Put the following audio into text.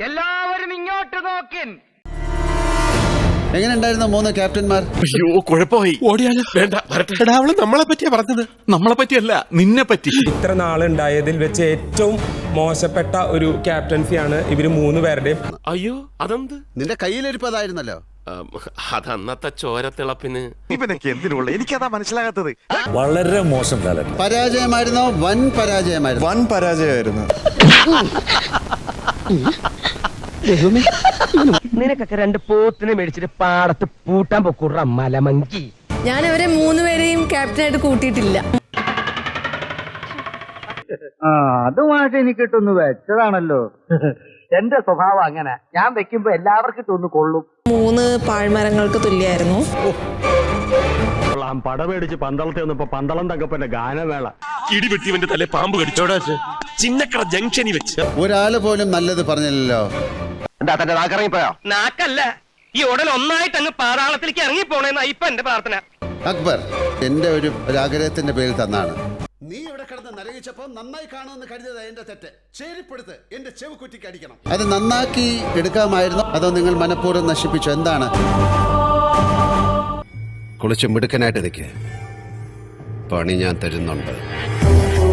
എല്ലാവരും ഇങ്ങോട്ട് നോക്കിൻ. എങ്ങനെ ഉണ്ടായിരുന്നു 3 ക്യാപ്റ്റന്മാർ? അയ്യോ കുഴപ്പമായി. ഓടിയാലോ? വേണ്ട, വരട്ടെ. അവള് നമ്മളെ പറ്റിയാ പറഞ്ഞത്, നമ്മളെ പറ്റിയല്ല, നിന്നെ പറ്റി. ഇത്ര നാളുണ്ടായതിൽ വെച്ച് ഏറ്റവും മോശപ്പെട്ട ഒരു ക്യാപ്റ്റൻസിയാണ് ഇവര് 3 പേരുടെയും. അയ്യോ അതെന്ത്? നിന്റെ കയ്യിലിരിപ്പതായിരുന്നല്ലോ. അതന്നത്തെ ചോരത്തിളപ്പിന്. ഇവനൊക്കെ എന്തിനുള്ള എനിക്കതാ മനസ്സിലാകാത്തത്. വളരെ മോശം കാലം. പരാജയമായിരുന്നോ? വൻ പരാജയമായിരുന്നു. വൻ പരാജയമായിരുന്നു. നിനക്കൊക്കെ 2 പോത്തിനെ മേടിച്ചിട്ട് പാടത്ത് പൂട്ടാൻ പൊക്കൂട മലമങ്കി. ഞാൻ അവരെ 3 പേരെയും ക്യാപ്റ്റനായിട്ട് കൂട്ടിയിട്ടില്ല. അതുമായിട്ട് എനിക്കിട്ടൊന്ന് വെച്ചതാണല്ലോ. എന്റെ സ്വഭാവം അങ്ങനെ, ഞാൻ വെക്കുമ്പോ എല്ലാവർക്കും ഇട്ടൊന്ന് കൊള്ളും. 3 പാഴ്മരങ്ങൾക്ക് തുല്യായിരുന്നു. പടമേടിച്ച് പന്തളത്തെ വന്നപ്പോ പന്തളം തങ്കപ്പന്റെ ഗാനമേള. ഇടിവെട്ടിവന്റെ തലേ പാമ്പ് കടിച്ചോടാ. ചിന്നക്കട ജംഗ്ഷനിൽ വെച്ച് ഒരാള് പോലും നല്ലത് പറഞ്ഞില്ലല്ലോ. എന്താ തന്റെ നാക്കിറങ്ങിപ്പോയോ? നാക്കല്ല, ഈ ഉടൻ ഒന്നായിട്ട് അങ്ങ് പാതാളത്തിലേക്ക് ഇറങ്ങി പോണേന്നാ ഇപ്പൊ എന്റെ പ്രാർത്ഥന. അക്ബർ എന്റെ ഒരു ആഗ്രഹത്തിന്റെ പേരിൽ തന്നാണ്. നീ ഇവിടെ കിടന്ന് നരകിച്ചപ്പോ നന്നായി കാണുമെന്ന് കരുതിയതാ എന്റെ തെറ്റ്. ചേരിപ്പെടുത്ത് എന്റെ ചെവി കുറ്റിക്ക് അടിക്കണം. അത് നന്നാക്കി എടുക്കാമായിരുന്നു, അതോ നിങ്ങൾ മനഃപൂർവ്വം നശിപ്പിച്ചു? എന്താണ്? കുളിച്ച് മിടുക്കനായിട്ട് നിൽക്കുക, പണി ഞാൻ തരുന്നുണ്ട്.